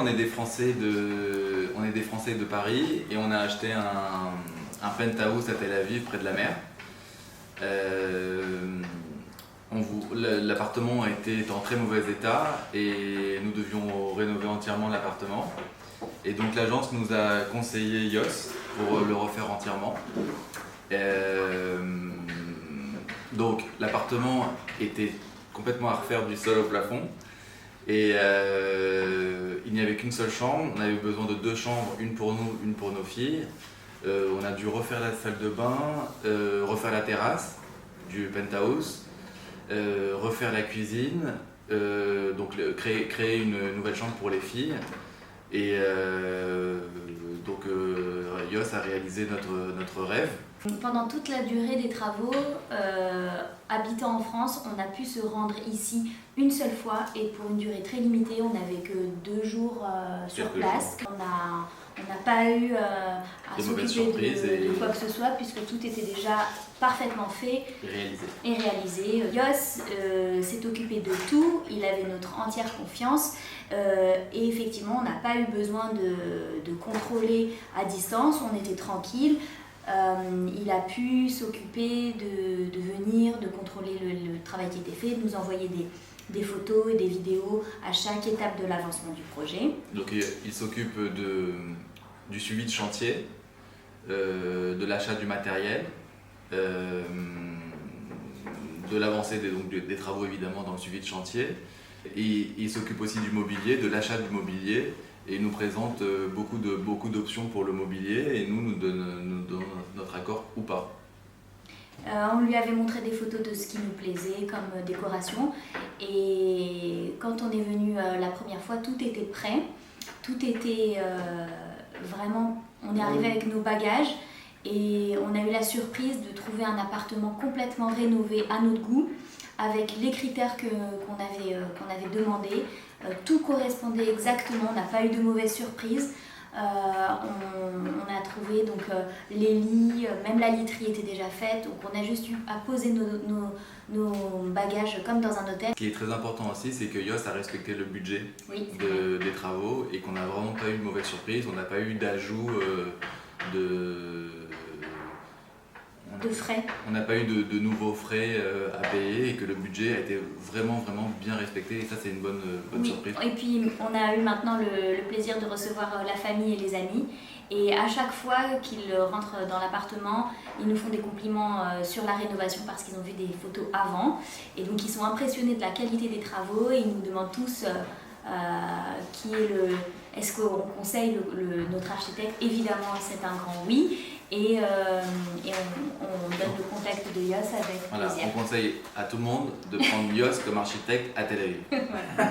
on est des Français de Paris et on a acheté un penthouse à Tel Aviv près de la mer. L'appartement était en très mauvais état et nous devions rénover entièrement l'appartement. Et donc l'agence nous a conseillé Yos pour le refaire entièrement. Donc l'appartement était complètement à refaire du sol au plafond. Et il n'y avait qu'une seule chambre, on avait besoin de 2 chambres, une pour nous, une pour nos filles. On a dû refaire la salle de bain, refaire la terrasse du penthouse, refaire la cuisine, donc créer une nouvelle chambre pour les filles. Et donc Yos a réalisé notre rêve. Pendant toute la durée des travaux, habitant en France, on a pu se rendre ici une seule fois et pour une durée très limitée, on n'avait que 2 jours sur place. On n'a pas eu à s'occuper de quoi que ce soit puisque tout était déjà parfaitement fait et réalisé. Yos s'est occupé de tout, il avait notre entière confiance et effectivement on n'a pas eu besoin de contrôler à distance, on était tranquille. Il a pu s'occuper de venir, de contrôler le travail qui était fait, de nous envoyer des photos et des vidéos à chaque étape de l'avancement du projet. Donc il s'occupe du suivi de chantier, de l'achat du matériel, de l'avancée des travaux évidemment dans le suivi de chantier. Et il s'occupe aussi du mobilier, de l'achat du mobilier. Et il nous présente beaucoup d'options pour le mobilier et nous donne notre accord ou pas. On lui avait montré des photos de ce qui nous plaisait comme décoration et quand on est venu la première fois, tout était prêt, tout était vraiment, on est arrivé avec nos bagages et on a eu la surprise de trouver un appartement complètement rénové à notre goût avec les critères qu'on avait demandés. Tout correspondait exactement, on n'a pas eu de mauvaise surprise. On a trouvé donc, les lits, même la literie était déjà faite, donc on a juste eu à poser nos bagages comme dans un hôtel. Ce qui est très important aussi, c'est que Yos a respecté le budget des travaux et qu'on n'a vraiment pas eu de mauvaise surprise, on n'a pas eu d'ajout de frais. On n'a pas eu de nouveaux frais à payer et que le budget a été vraiment bien respecté et ça c'est une bonne surprise. Et puis on a eu maintenant le plaisir de recevoir la famille et les amis et à chaque fois qu'ils rentrent dans l'appartement, ils nous font des compliments sur la rénovation parce qu'ils ont vu des photos avant et donc ils sont impressionnés de la qualité des travaux et ils nous demandent tous est-ce qu'on conseille notre architecte. Évidemment c'est un grand oui. Et on donne le contact de Yos avec plaisir. On conseille à tout le monde de prendre Yos comme architecte à Tel Aviv. Voilà.